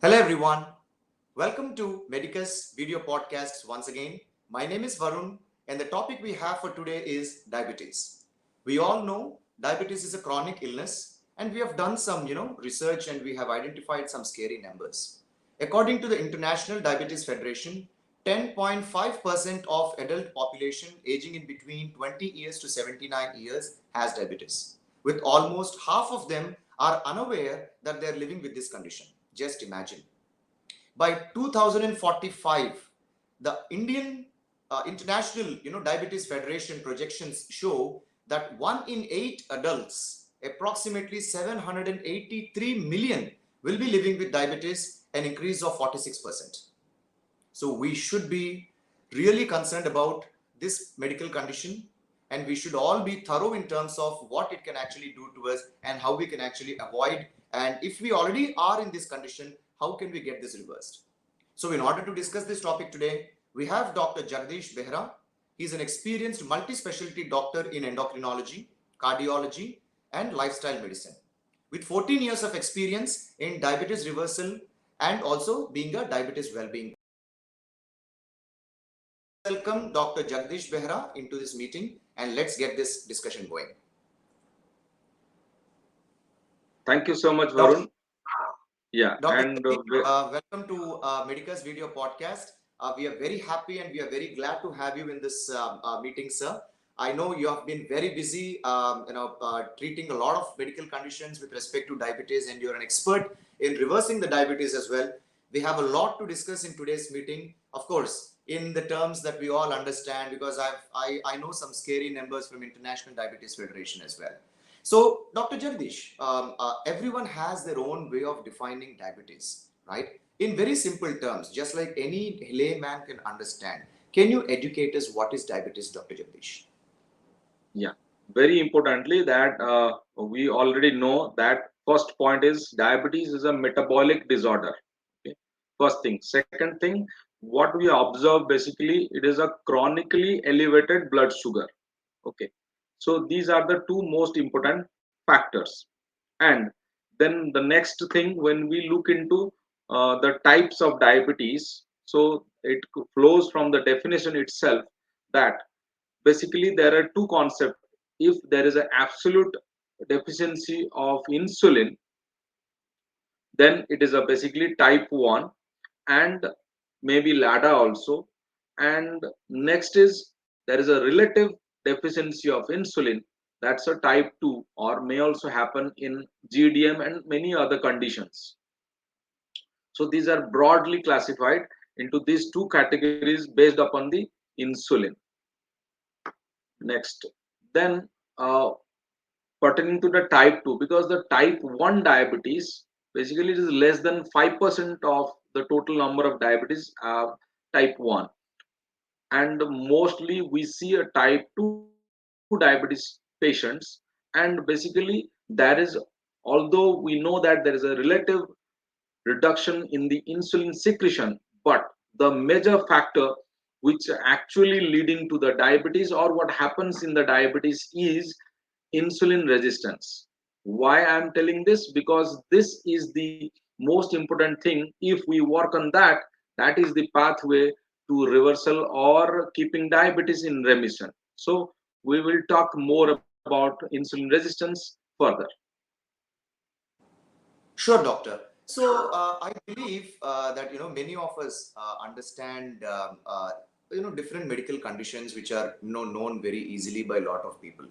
Hello everyone. Welcome to Medicus video podcasts once again. My name is Varun and the topic we have for today is diabetes. We all know diabetes is a chronic illness and we have done some, research and we have identified some scary numbers. According to the International Diabetes Federation, 10.5% of adult population aging in between 20 years to 79 years has diabetes. With almost half of them are unaware that they are living with this condition. Just imagine. By 2045, the Indian International Diabetes Federation projections show that 1 in 8 adults, approximately 783 million, will be living with diabetes, an increase of 46%. So we should be really concerned about this medical condition, and we should all be thorough in terms of what it can actually do to us and how we can actually avoid. And if we already are in this condition, how can we get this reversed? So in order to discuss this topic today, we have Dr. Jagadish Behra. He's an experienced multi-specialty doctor in endocrinology, cardiology, and lifestyle medicine, with 14 years of experience in diabetes reversal and also being a diabetes well-being. Welcome Dr. Jagadish Behra into this meeting and let's get this discussion going. Thank you so much, Varun. Yeah, Dr. and welcome to Medicus video podcast. We are very happy and we are very glad to have you in this meeting, sir. I know you have been very busy, treating a lot of medical conditions with respect to diabetes, and you're an expert in reversing the diabetes as well. We have a lot to discuss in today's meeting, of course, in the terms that we all understand, because I know some scary numbers from International Diabetes Federation as well. So, Dr. Jagadish, everyone has their own way of defining diabetes, right? In very simple terms, just like any layman can understand. Can you educate us what is diabetes, Dr. Jagadish? yeah, very importantly, that we already know that first point is diabetes is a metabolic disorder. Okay, first thing. Second thing, what we observe basically, it is a chronically elevated blood sugar. Okay, so these are the two most important factors. And then the next thing, when we look into the types of diabetes, so it flows from the definition itself that basically there are two concepts. If there is an absolute deficiency of insulin, then it is a basically type 1, and maybe LADA also. And next is there is a relative deficiency of insulin, that's a type 2, or may also happen in GDM and many other conditions. So these are broadly classified into these two categories based upon the insulin. Next, then pertaining to the type 2, because the type 1 diabetes basically it is less than 5% of the total number of diabetes type 1, and mostly we see a type 2 diabetes patients. And basically there is, although we know that there is a relative reduction in the insulin secretion, but the major factor which actually leading to the diabetes or what happens in the diabetes is insulin resistance. Why I'm telling this? Because this is the most important thing. If we work on that, that is the pathway to reversal or keeping diabetes in remission. So we will talk more about insulin resistance further. Sure, doctor. So I believe that many of us understand different medical conditions which are known very easily by a lot of people.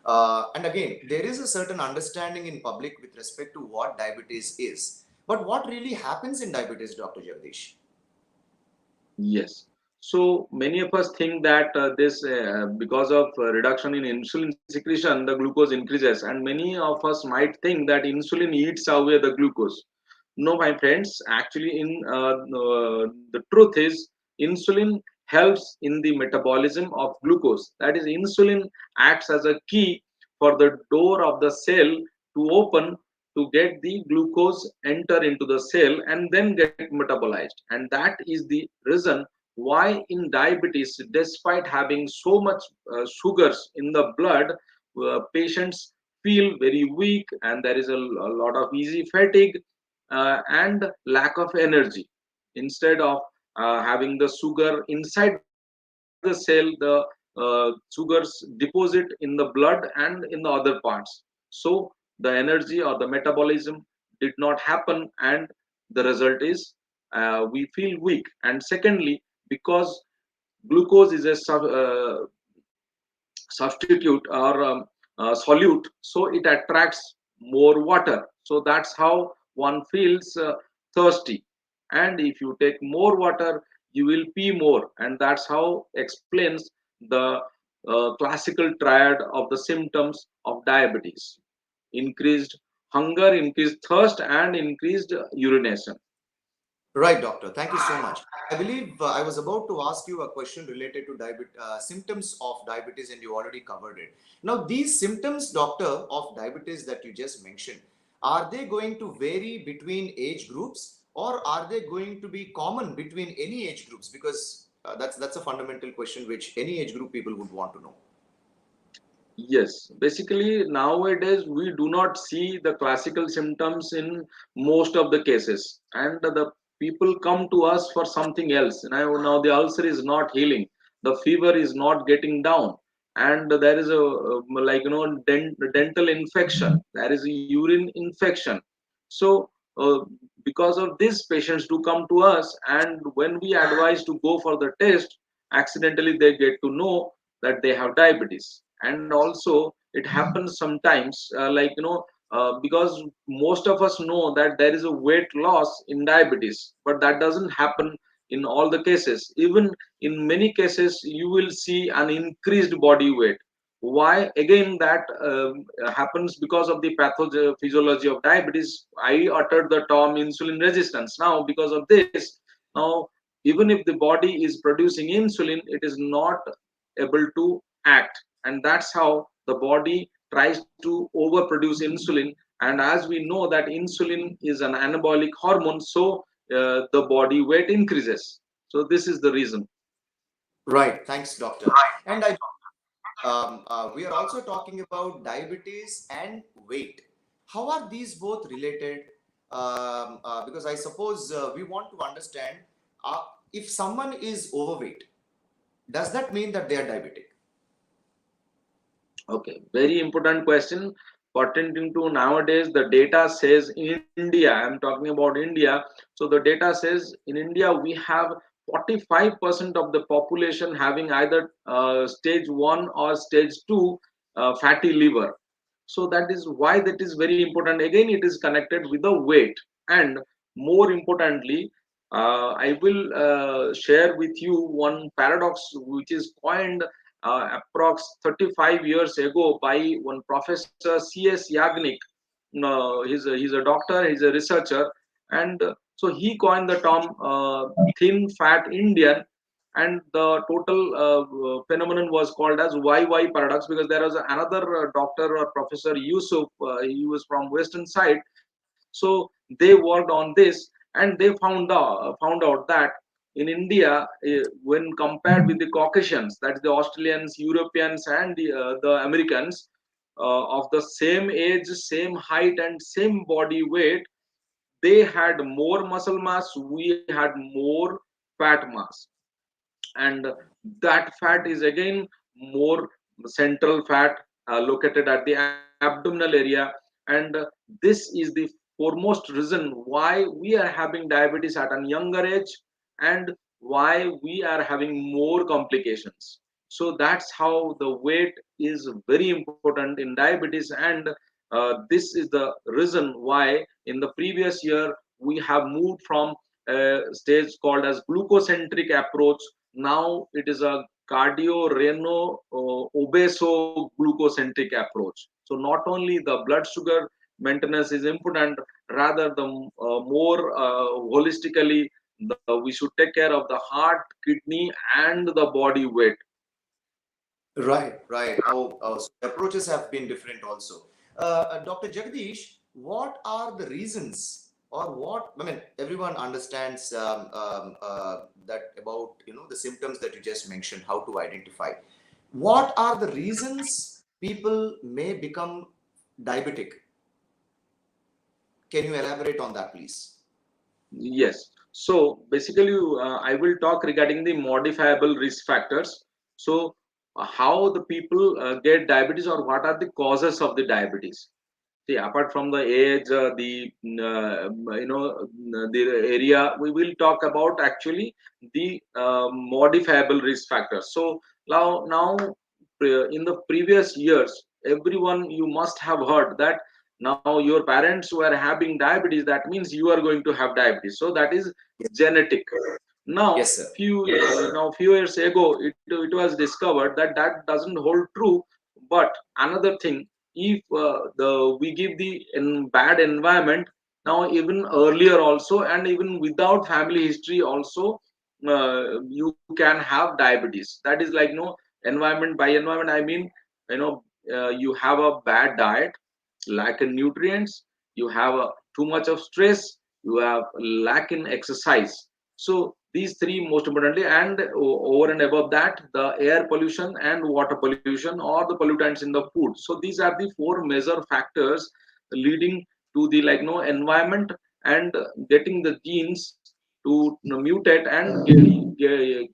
And again, there is a certain understanding in public with respect to what diabetes is. But what really happens in diabetes, Dr. Jagdish? Yes. So many of us think that this because of reduction in insulin secretion, the glucose increases, and many of us might think that insulin eats away the glucose. No, my friends. Actually, the truth is, insulin helps in the metabolism of glucose. That is, insulin acts as a key for the door of the cell to open to get the glucose enter into the cell and then get metabolized. And that is the reason why in diabetes, despite having so much sugars in the blood, patients feel very weak and there is a lot of easy fatigue, and lack of energy. Instead of having the sugar inside the cell, the sugars deposit in the blood and in the other parts. So the energy or the metabolism did not happen, and the result is we feel weak. And secondly, because glucose is a substitute or solute, so it attracts more water. So that's how one feels thirsty. And if you take more water, you will pee more, and that's how explains the classical triad of the symptoms of diabetes: increased hunger, increased thirst, and increased urination. Right, doctor. Thank you so much. I believe I was about to ask you a question related to symptoms of diabetes, and you already covered it. Now, these symptoms, doctor, of diabetes that you just mentioned, are they going to vary between age groups, or are they going to be common between any age groups? Because that's a fundamental question which any age group people would want to know. Yes, basically nowadays we do not see the classical symptoms in most of the cases, and the people come to us for something else. Now the ulcer is not healing, the fever is not getting down, and there is a dental infection, there is a urine infection. So because of this, patients do come to us, and when we advise to go for the test, accidentally they get to know that they have diabetes. And also it happens sometimes because most of us know that there is a weight loss in diabetes, but that doesn't happen in all the cases. Even in many cases you will see an increased body weight. Why? Again, that happens because of the pathophysiology of diabetes. I uttered the term insulin resistance. Now because of this, now even if the body is producing insulin, it is not able to act, and that's how the body tries to overproduce insulin. And as we know that insulin is an anabolic hormone, so the body weight increases. So this is the reason. Right. Thanks, doctor. And we are also talking about diabetes and weight. How are these both related? Because I suppose we want to understand uh, if someone is overweight, does that mean that they are diabetic? Okay, very important question pertaining to nowadays. The data says in India, I'm talking about India. So the data says in India we have 45% of the population having either stage 1 or stage 2 fatty liver. So that is why that is very important. Again, it is connected with the weight. And more importantly, I will share with you one paradox which is coined approx 35 years ago by one professor C.S. Yagnik. No, he's a doctor, he's a researcher, and so he coined the term thin fat Indian, and the total phenomenon was called as YY paradox, because there was another doctor or professor Yusuf, he was from western side. So they worked on this, and they found out that in India, when compared with the Caucasians, that's the Australians, Europeans, and the Americans, of the same age, same height, and same body weight, they had more muscle mass, we had more fat mass. And that fat is again more central fat, located at the abdominal area. And this is the foremost reason why we are having diabetes at a younger age, and why we are having more complications. So that's how the weight is very important in diabetes. And this is the reason why in the previous year we have moved from a stage called as glucocentric approach. Now it is a cardio reno obeso glucocentric approach. So not only the blood sugar maintenance is important, rather the more holistically, we should take care of the heart, kidney, and the body weight. Right, right. So approaches have been different also. Dr. Jagadish, what are the reasons, or what? I mean, everyone understands that about the symptoms that you just mentioned, how to identify. What are the reasons people may become diabetic? Can you elaborate on that, please? Yes. So basically, I will talk regarding the modifiable risk factors. So, how the people get diabetes, or what are the causes of the diabetes? See, apart from the age, the area, we will talk about actually the modifiable risk factors. So now, in the previous years, everyone, you must have heard that now your parents were having diabetes. That means you are going to have diabetes. So that is genetic. Now, Yes, sir. few years ago, it was discovered that that doesn't hold true. But another thing, if the we give the bad environment, now even earlier also, and even without family history also, you can have diabetes. That is like, environment. By environment, I mean, you have a bad diet, lack in nutrients, you have too much of stress, you have lack in exercise. So these three most importantly, and over and above that, the air pollution and water pollution, or the pollutants in the food. So these are the four major factors leading to the, environment, and getting the genes to mutate, and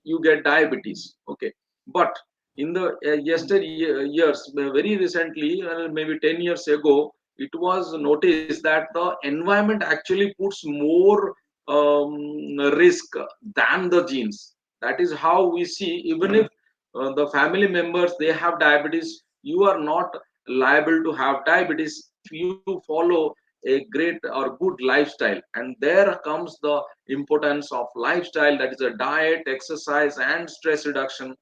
you get diabetes. Okay. But in the years, very recently, maybe 10 years ago, it was noticed that the environment actually puts more risk than the genes. That is how we see, even if the family members, they have diabetes, you are not liable to have diabetes if you follow a great or good lifestyle. And there comes the importance of lifestyle, that is a diet, exercise, and stress reduction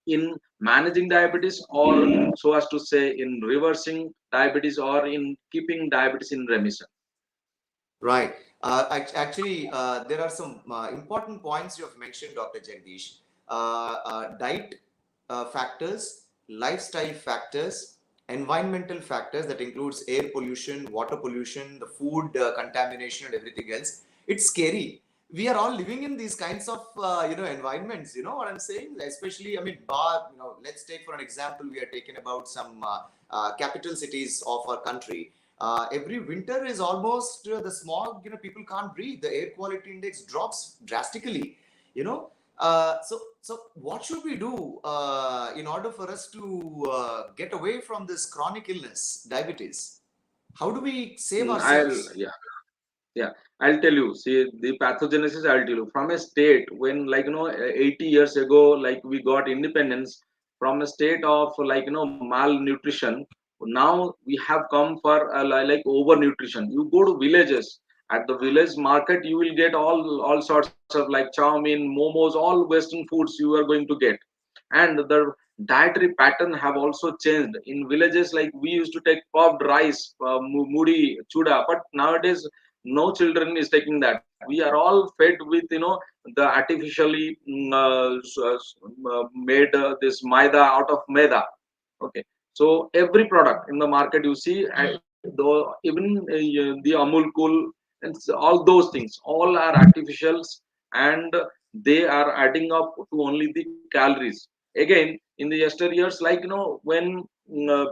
in managing diabetes, or so as to say, in reversing diabetes, or in keeping diabetes in remission. Right. Actually, there are some important points you have mentioned, Dr. Jagadish. Diet factors, lifestyle factors, environmental factors that includes air pollution, water pollution, the food contamination, and everything else. It's scary. We are all living in these kinds of environments. You know what I'm saying? Especially, I mean, let's take for an example. We are talking about some capital cities of our country. Every winter is almost the smog, people can't breathe, the air quality index drops drastically, you know so what should we do in order for us to get away from this chronic illness, diabetes? How do we save I'll ourselves? Yeah, yeah, I'll tell you. See, the pathogenesis, I'll tell you. From a state when, 80 years ago, like we got independence, from a state of, malnutrition, now we have come for like overnutrition. You go to villages, at the village market, you will get all sorts of like chow mein, momos, all Western foods you are going to get. And the dietary pattern have also changed. In villages, like we used to take puffed rice, moody chuda, but nowadays no children is taking that. We are all fed with, the artificially made this maida out of maida. Okay. So every product in the market you see, though, even the Amul Cool, and all those things, all are artificials, and they are adding up to only the calories. Again, in the yesteryears, when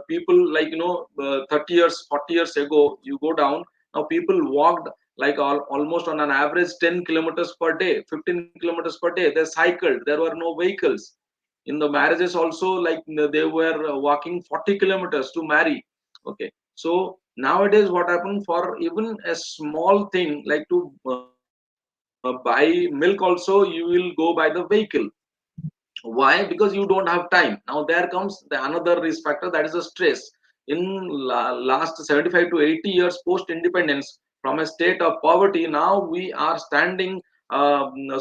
people, 30 years, 40 years ago, you go down, now people walked like almost on an average 10 kilometers per day, 15 kilometers per day. They cycled, there were no vehicles. In the marriages also, they were walking 40 kilometers to marry. Okay. So nowadays, what happened, for even a small thing, like to buy milk also, you will go by the vehicle. Why? Because you don't have time. Now there comes the another risk factor, that is the stress. In last 75 to 80 years post independence, from a state of poverty, now we are standing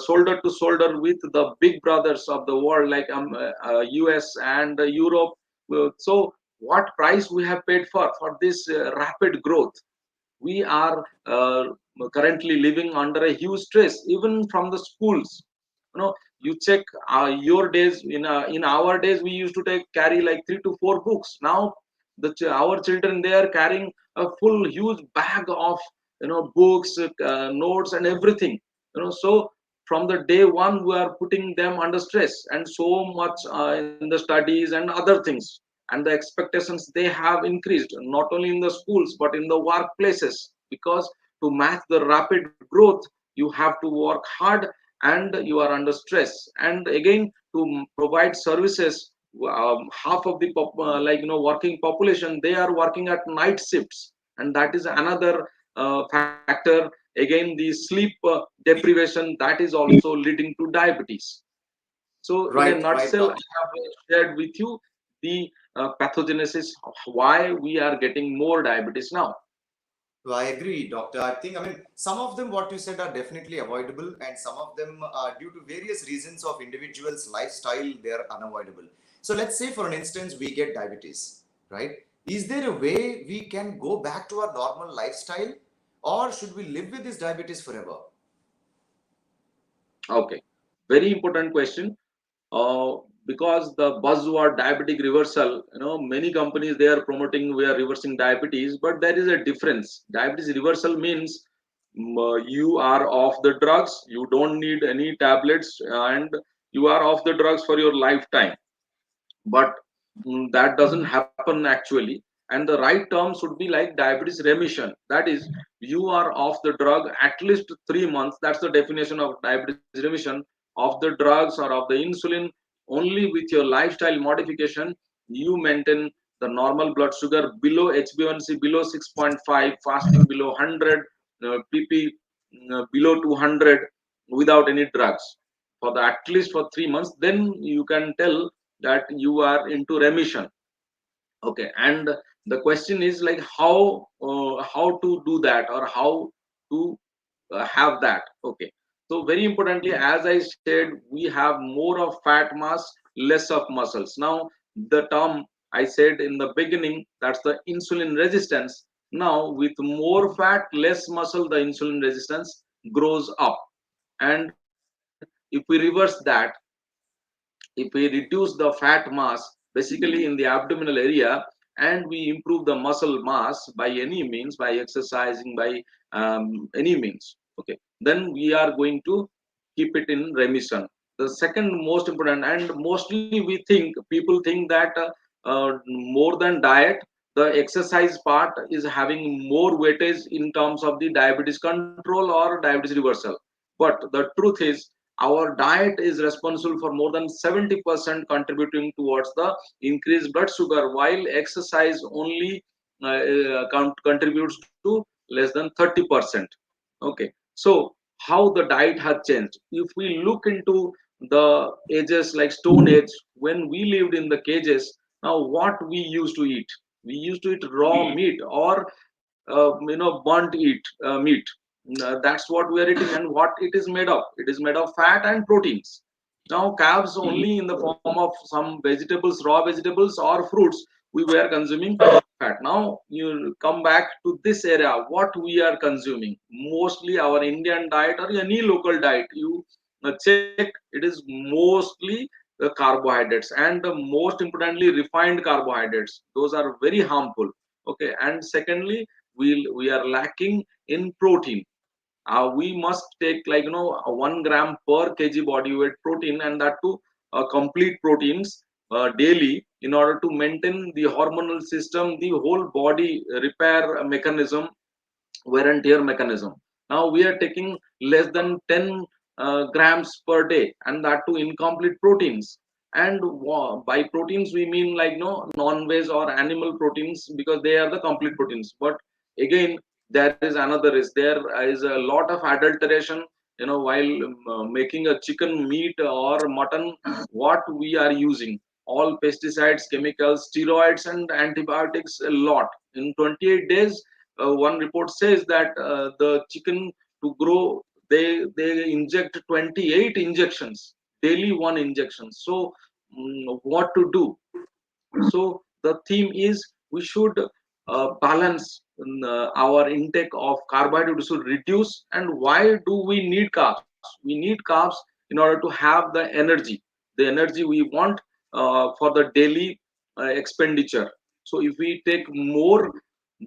shoulder to shoulder with the big brothers of the world, like US and Europe. So what price we have paid for this rapid growth? We are currently living under a huge stress, even from the schools. You check your days. In our days, we used to carry like 3 to 4 books. Now our children, they are carrying a full huge bag of books, notes, and everything. So from the day one, we are putting them under stress, and so much in the studies and other things. And the expectations, they have increased, not only in the schools but in the workplaces, because to match the rapid growth, you have to work hard and you are under stress. And again, to provide services, half of the working population, they are working at night shifts, and that is another factor. Again, the sleep deprivation, that is also leading to diabetes. So in a Right, right, nutshell, I doctor. have shared with you the pathogenesis of why we are getting more diabetes now. I agree, doctor. I mean, some of them, what you said, are definitely avoidable, and some of them, due to various reasons of individuals' lifestyle, they are unavoidable. So, let's say, for an instance, we get diabetes, right? Is there a way we can go back to our normal lifestyle, or should we live with this diabetes forever? Okay, very important question. uh, because the buzzword diabetic reversal, many companies, they are promoting we are reversing diabetes, but there is a difference. Diabetes reversal means you are off the drugs, you don't need any tablets, and you are off the drugs for your lifetime. But that doesn't happen actually. And the right term should be like diabetes remission. That is, you are off the drug at least 3 months. That's the definition of diabetes remission. Of the drugs or of the insulin, only with your lifestyle modification, you maintain the normal blood sugar below HbA1c below 6.5, fasting below 100, pp below 200, without any drugs for the at least for 3 months. Then you can tell that you are into remission. Okay, and the question is like how to do that, or how to have that. Okay, so very importantly, as I said, we have more of fat mass, less of muscles. Now, the term I said in the beginning, that's the insulin resistance. Now, with more fat, less muscle, the insulin resistance grows up. And if we reverse that, if we reduce the fat mass basically in the abdominal area, and we improve the muscle mass by any means, by exercising, by any means, okay, then we are going to keep it in remission. The second most important, and mostly we think, people think that more than diet, the exercise part is having more weightage in terms of the diabetes control or diabetes reversal. But the truth is, our diet is responsible for more than 70% contributing towards the increased blood sugar, while exercise only contributes to less than 30%. Okay, so how the diet has changed? If we look into the ages like Stone Age, when we lived in the cages, now what we used to eat? We used to eat raw meat, or burnt meat. That's what we are eating. And what it is made of? It is made of fat and proteins. Now, carbs only in the form of some vegetables, raw vegetables or fruits, we were consuming fat. Now, you come back to this area, what we are consuming. Mostly our Indian diet or any local diet, you check, it is mostly the carbohydrates, and most importantly, refined carbohydrates. Those are very harmful. Okay, and secondly, we are lacking in protein. We must take 1 gram per kg body weight protein, and that too complete proteins daily, in order to maintain the hormonal system, the whole body repair mechanism, wear and tear mechanism. Now we are taking less than 10 grams per day, and that to incomplete proteins. And by proteins we mean like no non-veg or animal proteins, because they are the complete proteins. But again, there is another risk. There is a lot of adulteration, while making a chicken, meat or mutton. What we are using, all pesticides, chemicals, steroids and antibiotics, a lot. In 28 days, one report says that the chicken to grow, they inject 28 injections daily, one injection. So what to do? So the theme is, we should balance our intake of carbohydrate. We should reduce. And why do we need carbs? We need carbs in order to have the energy we want for the daily expenditure. So if we take more,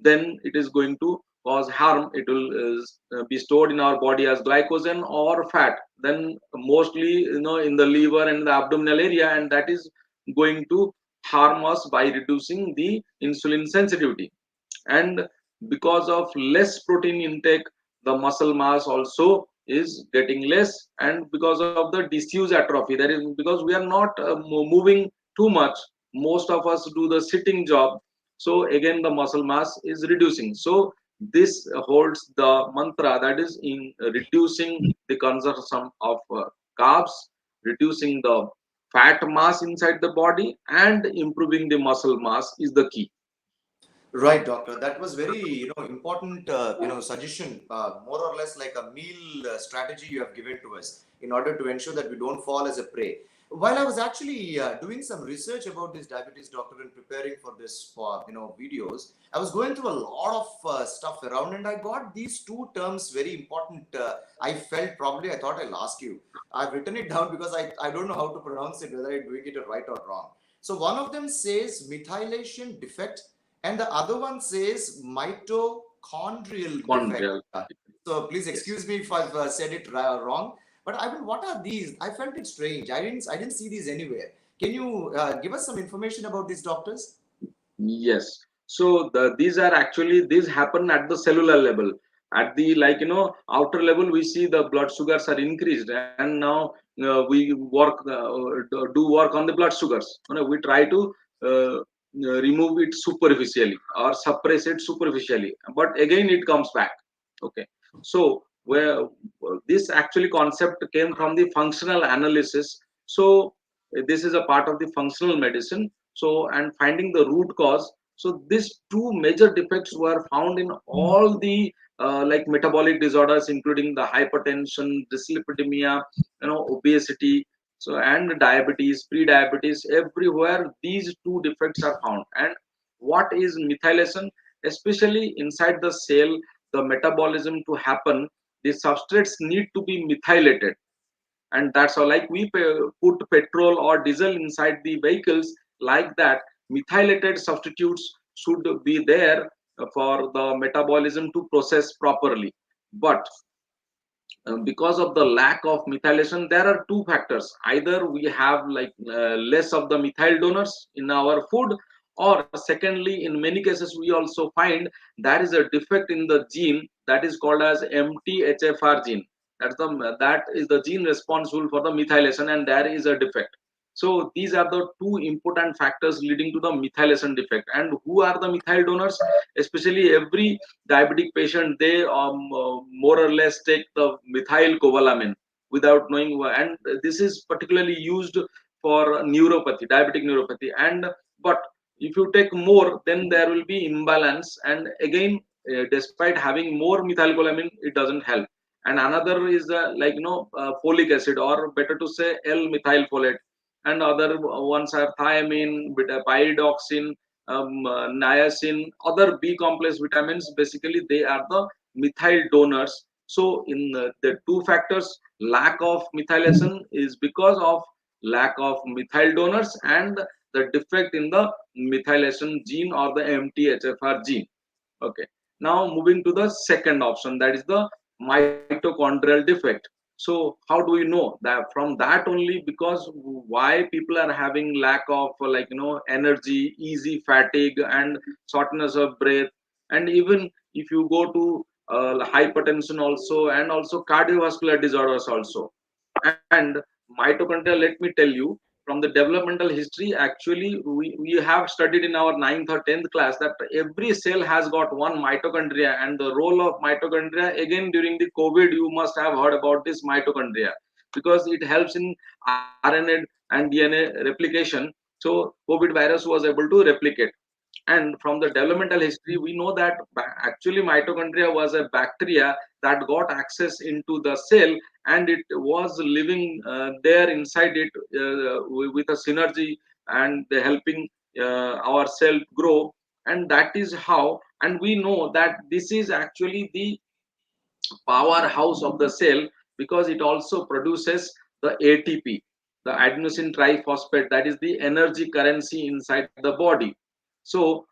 then it is going to cause harm. It will be stored in our body as glycogen or fat, then mostly in the liver and the abdominal area, and that is going to harm us by reducing the insulin sensitivity. And because of less protein intake, the muscle mass also is getting less, and because of the disuse atrophy, that is because we are not moving too much. Most of us do the sitting job, so again the muscle mass is reducing. So this holds the mantra, that is in reducing the consumption of carbs, reducing the fat mass inside the body, and improving the muscle mass is the key. Right, doctor. That was very, important, suggestion, more or less like a meal strategy you have given to us in order to ensure that we don't fall as a prey. While I was actually doing some research about this diabetes, doctor, and preparing for this, videos, I was going through a lot of stuff around, and I got these two terms very important. I felt probably I thought I'll ask you. I've written it down because I don't know how to pronounce it, whether I'm doing it right or wrong. So one of them says methylation defect, and the other one says mitochondrial defect. Chondrial. So please Yes. excuse me if I've said it wrong. But I mean, what are these? I felt it strange. I didn't see these anywhere. Can you give us some information about these, doctors? Yes. So these are actually, these happen at the cellular level. At the, like, outer level, we see the blood sugars are increased, and now we do work on the blood sugars. We try to remove it superficially or suppress it superficially, but again it comes back. Okay. So where this actually concept came from the functional analysis. So this is a part of the functional medicine. So, and finding the root cause. So these two major defects were found in all the like metabolic disorders, including the hypertension, dyslipidemia, obesity, so and diabetes, pre-diabetes. Everywhere these two defects are found. And what is methylation? Especially inside the cell, the metabolism to happen, the substrates need to be methylated, and that's how, like, we put petrol or diesel inside the vehicles, like that methylated substitutes should be there for the metabolism to process properly. But because of the lack of methylation, there are two factors: either we have like less of the methyl donors in our food, or secondly, in many cases we also find there is a defect in the gene that is called as MTHFR gene. That is the gene responsible for the methylation, and there is a defect. So these are the two important factors leading to the methylation defect. And who are the methyl donors? Especially every diabetic patient, they more or less take the methyl cobalamin without knowing and this is particularly used for neuropathy, diabetic neuropathy. And but if you take more, then there will be imbalance, and again despite having more methylcobalamin, it doesn't help. And another is folic acid, or better to say L methylfolate. And other ones are thiamine, pyridoxine, niacin, other B complex vitamins. Basically, they are the methyl donors. So, in the two factors, lack of methylation is because of lack of methyl donors, and the defect in the methylation gene or the MTHFR gene. Okay. Now, moving to the second option, that is the mitochondrial defect. So how do we know that? From that only, because why people are having lack of energy, easy fatigue, and shortness of breath. And even if you go to hypertension also, and also cardiovascular disorders also. And mitochondria, let me tell you, from the developmental history, actually we have studied in our ninth or 10th class that every cell has got one mitochondria. And the role of mitochondria, again during the COVID, you must have heard about this mitochondria, because it helps in RNA and DNA replication. So COVID virus was able to replicate. And from the developmental history, we know that actually mitochondria was a bacteria that got access into the cell, and it was living there inside it with a synergy, and helping our cell grow. And that is how, and we know that this is actually the powerhouse of the cell, because it also produces the ATP, the adenosine triphosphate, that is the energy currency inside the body. So,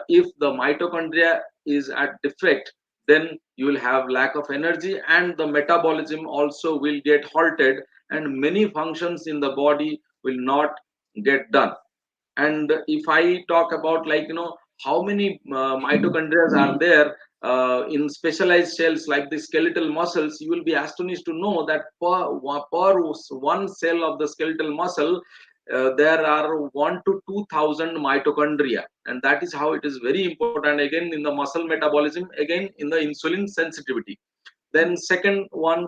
if the mitochondria is at defect, then you will have lack of energy, and the metabolism also will get halted, and many functions in the body will not get done. And if I talk about how many mitochondria are there in specialized cells like the skeletal muscles. You will be astonished to know that per one cell of the skeletal muscle, there are 1 to 2,000 mitochondria, and that is how it is very important again in the muscle metabolism, again in the insulin sensitivity. Then second one,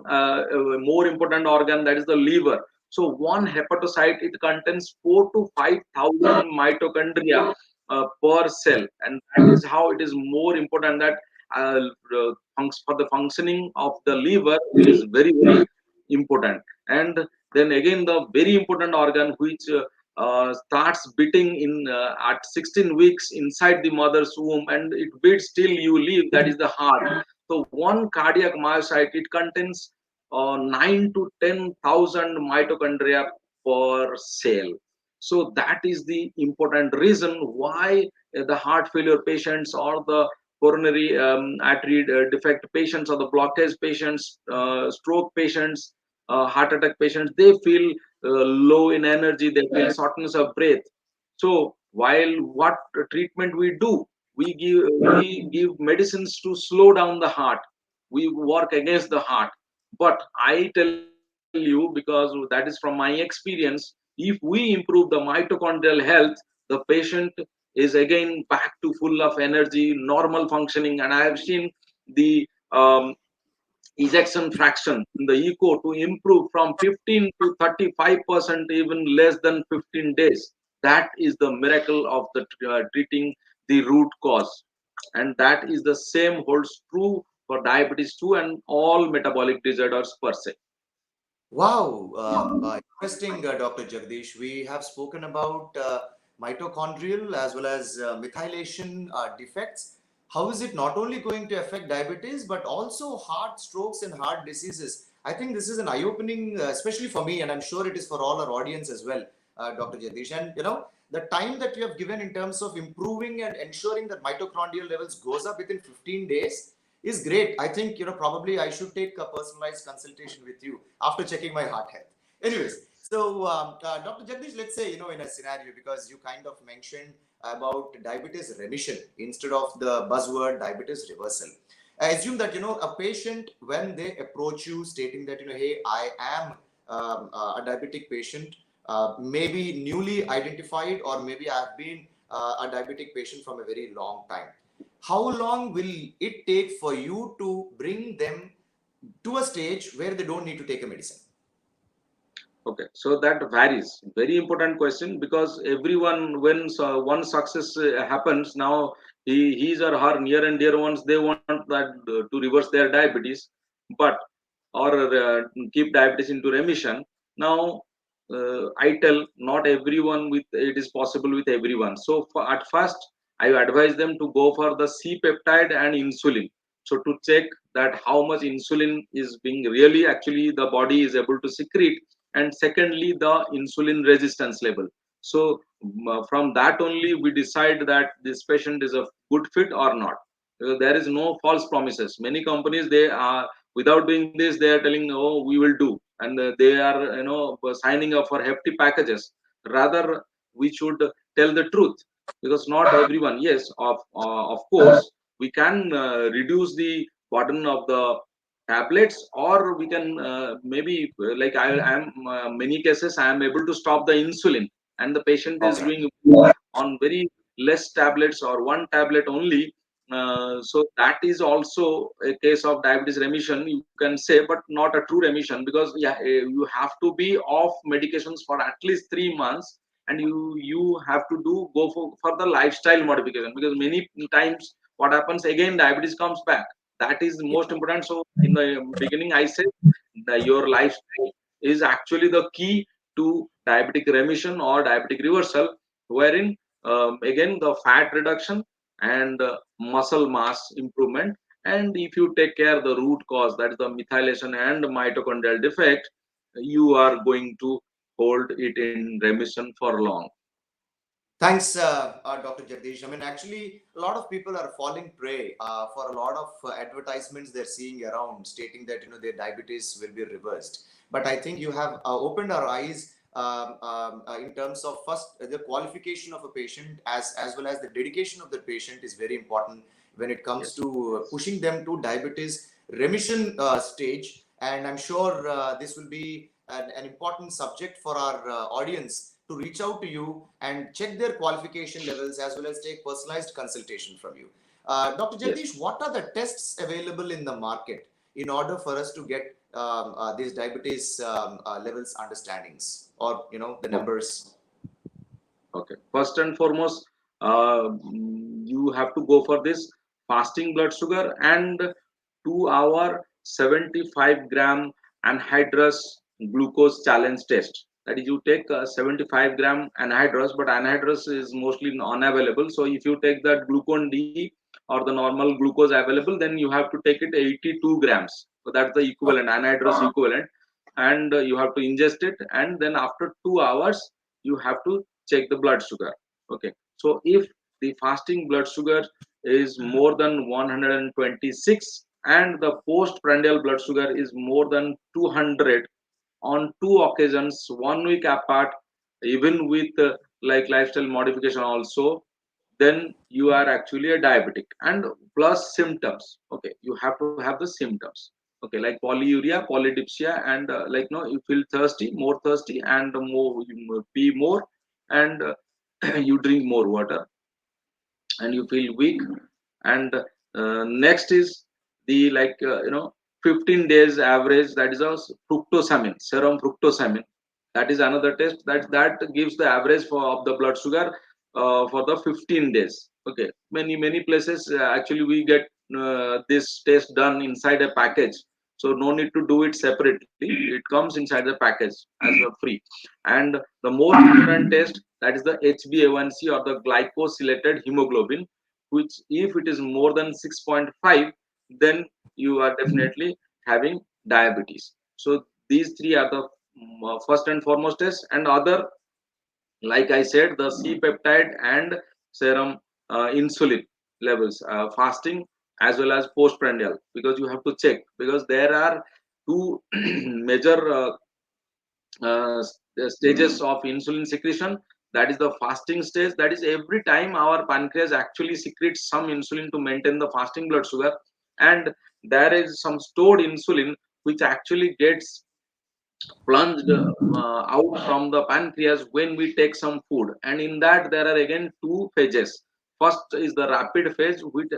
more important organ, that is the liver. So one hepatocyte, it contains 4 to 5,000 mitochondria per cell, and that is how it is more important that for the functioning of the liver, it is very very important. And then again, the very important organ which starts beating in at 16 weeks inside the mother's womb, and it beats till you live, that is the heart. So one cardiac myocyte, it contains 9 to 10,000 mitochondria per cell. So that is the important reason why the heart failure patients or the coronary artery defect patients or the blockage patients, stroke patients, heart attack patients, they feel low in energy, they feel shortness of breath. So while what treatment we do, we give medicines to slow down the heart, we work against the heart. But I tell you, because that is from my experience, if we improve the mitochondrial health, the patient is again back to full of energy, normal functioning. And I have seen the ejection fraction in the echo to improve from 15 to 35%, even less than 15 days. That is the miracle of the treating the root cause. And that is the same holds true for diabetes too, and all metabolic disorders per se. Wow, interesting, Dr. Jagadish. We have spoken about mitochondrial as well as methylation defects. How is it not only going to affect diabetes but also heart strokes and heart diseases? I think this is an eye-opening, especially for me, and I'm sure it is for all our audience as well, Dr. Jagadish. And the time that you have given in terms of improving and ensuring that mitochondrial levels goes up within 15 days is great. I think, probably I should take a personalized consultation with you after checking my heart health. Anyways, so Dr. Jagdish, let's say, in a scenario, because you kind of mentioned about diabetes remission instead of the buzzword diabetes reversal. I assume that, a patient, when they approach you stating that, hey, I am a diabetic patient, maybe newly identified, or maybe I've been a diabetic patient from a very long time. How long will it take for you to bring them to a stage where they don't need to take a medicine? Okay, so that varies. Very important question, because everyone, when one success happens, now his or her near and dear ones, they want that to reverse their diabetes, but or keep diabetes into remission. Now, I tell not everyone with it is possible with everyone. So at first, I advise them to go for the C peptide and insulin. So to check that how much insulin is being really actually the body is able to secrete, and secondly the insulin resistance level. So from that only we decide that this patient is a good fit or not. There is no false promises. Many companies, they are, without doing this, they are telling, oh, we will do, and they are signing up for hefty packages. Rather, we should tell the truth, because not everyone, yes, of course we can reduce the burden of the tablets, or we can maybe like I am many cases I am able to stop the insulin, and the patient is Okay. doing on very less tablets or one tablet only. So that is also a case of diabetes remission, you can say, but not a true remission, because yeah, you have to be off medications for at least 3 months, and you have to go for the lifestyle modification, because many times what happens, again diabetes comes back. That is Yeah. most important. So in the beginning I said that your lifestyle is actually the key to diabetic remission or diabetic reversal, wherein again the fat reduction and muscle mass improvement. And if you take care of the root cause, that is the methylation and mitochondrial defect, you are going to hold it in remission for long. Thanks, Dr. Jagdish. I mean, actually, a lot of people are falling prey for a lot of advertisements they're seeing around stating that their diabetes will be reversed. But I think you have opened our eyes in terms of first the qualification of a patient as well as the dedication of the patient is very important when it comes Yes. to pushing them to diabetes remission stage. And I'm sure this will be an important subject for our audience to reach out to you and check their qualification levels as well as take personalized consultation from you. Dr. Yes. Jagadish, what are the tests available in the market in order for us to get these diabetes levels understandings, or the Okay. numbers? Okay. First and foremost, you have to go for this fasting blood sugar and 2-hour 75-gram anhydrous glucose challenge test. That is, you take 75-gram anhydrous, but anhydrous is mostly unavailable. So if you take that glucon D or the normal glucose available, then you have to take it 82 grams. So that's the equivalent, anhydrous equivalent, and you have to ingest it, and then after 2 hours you have to check the blood sugar. Okay, so if the fasting blood sugar is more than 126 and the postprandial blood sugar is more than 200 on two occasions 1 week apart, even with like lifestyle modification also, then you are actually a diabetic, and plus symptoms. Okay, you have to have the symptoms. Okay, like polyuria, polydipsia, and like no, you feel thirsty, more thirsty, and more you pee more, and you drink more water, and you feel weak. And next is the 15 days average, that is a fructosamine, serum fructosamine. That is another test that gives the average of the blood sugar for the 15 days. Okay, many places actually we get this test done inside a package, so no need to do it separately, it comes inside the package as a free. And the most important test, that is the HbA1c or the glycosylated hemoglobin, which if it is more than 6.5, then you are definitely having diabetes. So these three are the first and foremost tests. And other, like I said, the C peptide and serum insulin levels, fasting as well as postprandial, because you have to check, because there are two major stages of insulin secretion. That is the fasting stage, that is every time our pancreas actually secretes some insulin to maintain the fasting blood sugar, and there is some stored insulin which actually gets plunged out from the pancreas when we take some food. And in that there are again two phases. First is the rapid phase, which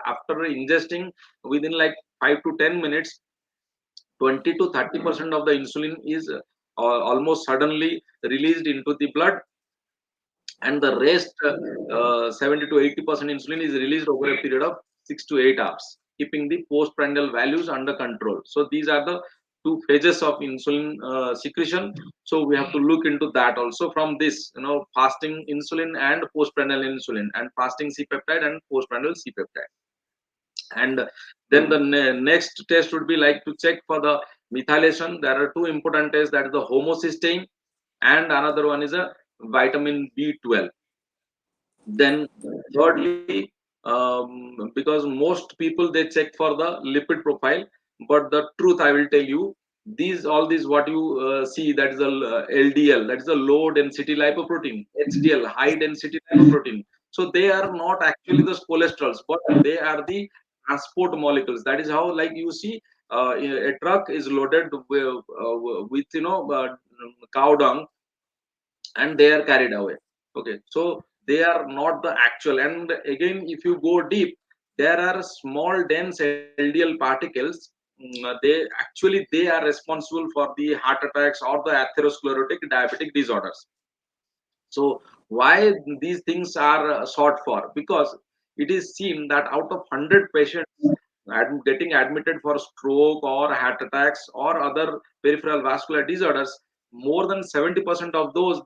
after ingesting within like 5 to 10 minutes, 20 to 30% of the insulin is almost suddenly released into the blood, and the rest 70 to 80% insulin is released over a period of 6 to 8 hours, keeping the postprandial values under control. So these are the two phases of insulin secretion. So we have to look into that also from this, fasting insulin and postprandial insulin, and fasting C peptide and postprandial C peptide. And then the next test would be like to check for the methylation. There are two important tests, that is the homocysteine, and another one is a vitamin B12. Then thirdly, because most people they check for the lipid profile, but the truth I will tell you, these all these what you see, that is the LDL, that is the low density lipoprotein, HDL, high density lipoprotein. So they are not actually the cholesterols, but they are the transport molecules. That is how, like you see, a truck is loaded with cow dung, and they are carried away. Okay, so they are not the actual. And again, if you go deep, there are small dense LDL particles. They are responsible for the heart attacks or the atherosclerotic diabetic disorders. So why these things are sought for? Because it is seen that out of 100 patients getting admitted for stroke or heart attacks or other peripheral vascular disorders, more than 70% of those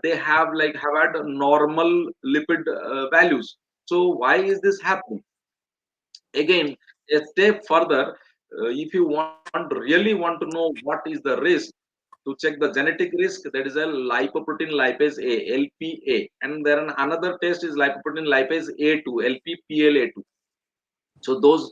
they have had normal lipid values. So why is this happening? Again, a step further, if you really want to know what is the risk, to check the genetic risk, that is a lipoprotein lipase A, LPA, and then another test is lipoprotein lipase A2, LPPLA2. So those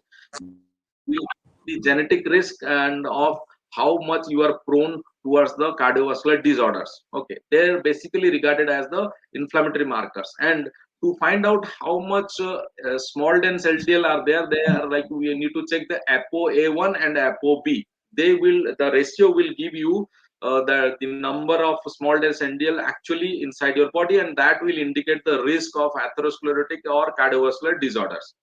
will the genetic risk and of how much you are prone towards the cardiovascular disorders. Okay, they're basically regarded as the inflammatory markers. And to find out how much small dense LDL are there, they are like, we need to check the ApoA1 and ApoB. The ratio will give you the number of small dense LDL actually inside your body, and that will indicate the risk of atherosclerotic or cardiovascular disorders.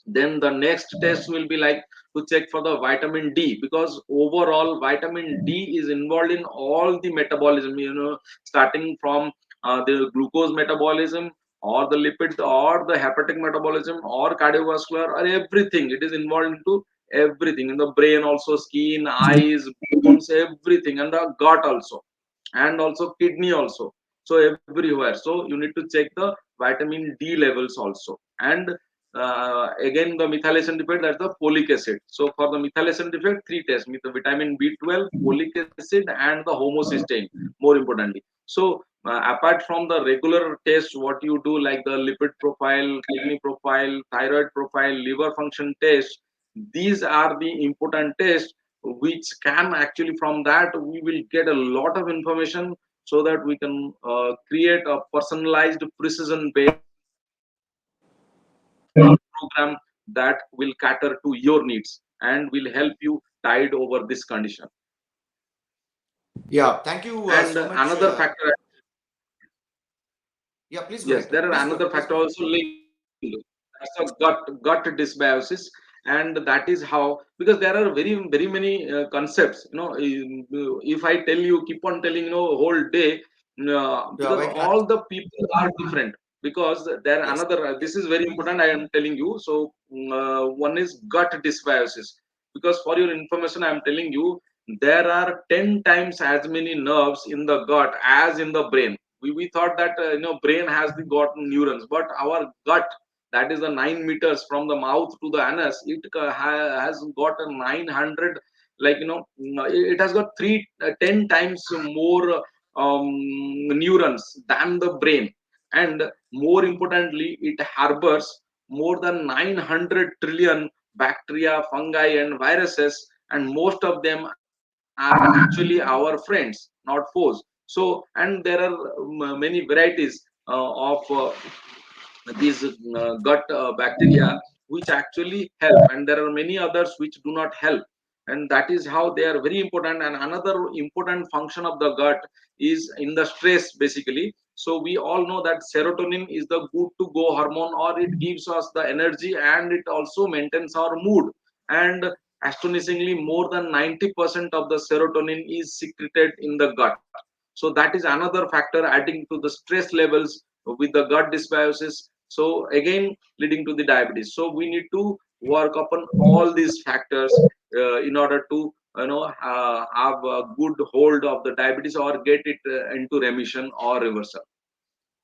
Then the next test will be like to check for the vitamin D, because overall vitamin D is involved in all the metabolism, starting from the glucose metabolism, or the lipid, or the hepatic metabolism, or cardiovascular, or everything. It is involved into everything in the brain, also skin, eyes, bones, everything, and the gut also, and also kidney also. So everywhere, so you need to check the vitamin D levels also. And again, the methylation defect, that's the folic acid. So for the methylation defect, three tests: with the vitamin B12, folic acid, and the homocysteine, more importantly. So apart from the regular tests, what you do, like the lipid profile, kidney profile, thyroid profile, liver function test, these are the important tests which can actually, from that we will get a lot of information, so that we can create a personalized, precision based program that will cater to your needs and will help you tide over this condition. Yeah, thank you And so much. another factor, Yeah, please go yes, ahead. there are Please go another ahead. Please factor go ahead. also linked. That's a gut dysbiosis, and that is how, because there are very many concepts. If I tell you, keep on telling, whole day, Yeah, because we can't. all the people are different. Because there Yes. another, this is very important, I am telling you. So one is gut dysbiosis, because for your information, I am telling you, there are 10 times as many nerves in the gut as in the brain. We thought that brain has the got neurons, but our gut, that is the 9 meters from the mouth to the anus, it has got a 900, like, it has got 10 times more neurons than the brain. And more importantly, it harbors more than 900 trillion bacteria, fungi, and viruses, and most of them are actually our friends, not foes. So, and there are many varieties of these gut bacteria which actually help, and there are many others which do not help. And that is how they are very important. And another important function of the gut is in the stress, basically. So we all know that serotonin is the good to go hormone, or it gives us the energy, and it also maintains our mood. And astonishingly, more than 90% of the serotonin is secreted in the gut. So that is another factor adding to the stress levels with the gut dysbiosis, so again leading to the diabetes. So we need to work upon all these factors in order to have a good hold of the diabetes, or get it into remission or reversal.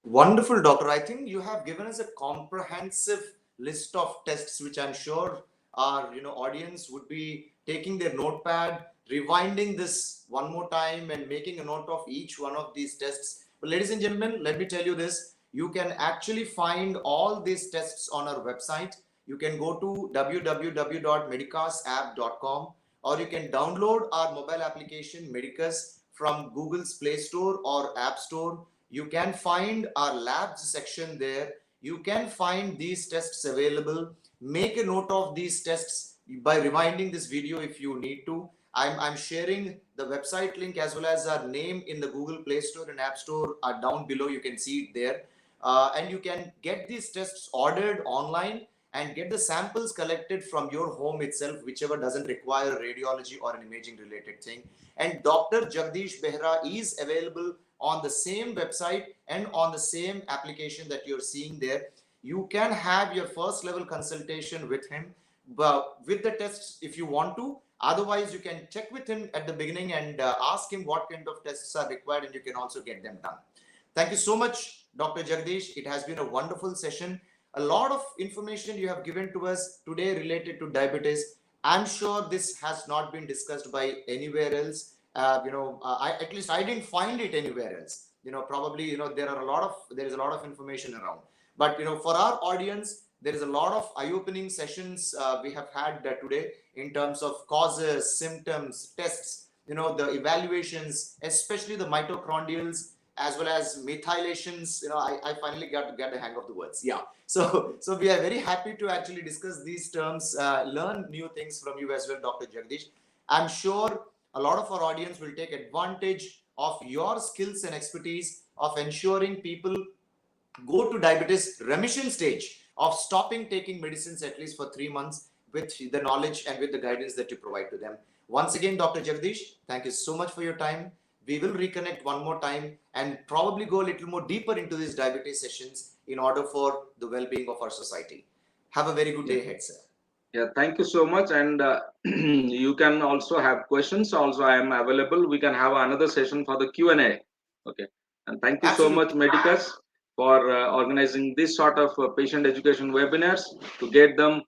Wonderful, doctor. I think you have given us a comprehensive list of tests, which I'm sure our audience would be taking their notepad, rewinding this one more time, and making a note of each one of these tests. But ladies and gentlemen, let me tell you this: you can actually find all these tests on our website. You can go to www.medicasapp.com, or you can download our mobile application Medicus from Google's Play Store or App Store. You can find our labs section there. You can find these tests available. Make a note of these tests by rewinding this video if you need to. I'm sharing the website link as well as our name in the Google Play Store and App Store are down below. You can see it there. And you can get these tests ordered online and get the samples collected from your home itself, whichever doesn't require radiology or an imaging related thing. And Dr. Jagadish Behra is available on the same website and on the same application that you're seeing there. You can have your first level consultation with him, but with the tests if you want to. Otherwise, you can check with him at the beginning and ask him what kind of tests are required, and you can also get them done. Thank you so much, Dr. Jagadish. It has been a wonderful session. A lot of information you have given to us today related to diabetes. I'm sure this has not been discussed by anywhere else. At least I didn't find it anywhere else. Probably there is a lot of information around. But for our audience, There is a lot of eye-opening sessions we have had today in terms of causes, symptoms, tests, the evaluations, especially the mitochondrials as well as methylations. I finally got to get the hang of the words. Yeah. So we are very happy to actually discuss these terms, learn new things from you as well, Dr. Jagadish. I'm sure a lot of our audience will take advantage of your skills and expertise of ensuring people go to diabetes remission stage of stopping taking medicines at least for 3 months with the knowledge and with the guidance that you provide to them. Once again, Dr. Jagadish, thank you so much for your time. We will reconnect one more time and probably go a little more deeper into these diabetes sessions in order for the well-being of our society. Have a very good day ahead, sir. Yeah, thank you so much. And you can also have questions. Also, I am available. We can have another session for the Q&A. Okay. And thank you so much, Medicus, for organizing this sort of patient education webinars to get them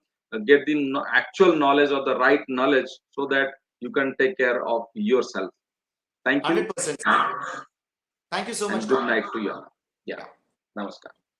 get the actual knowledge or the right knowledge so that you can take care of yourself. Thank you. 100%. Thank you so much. Good night to you all. Yeah. Namaskar.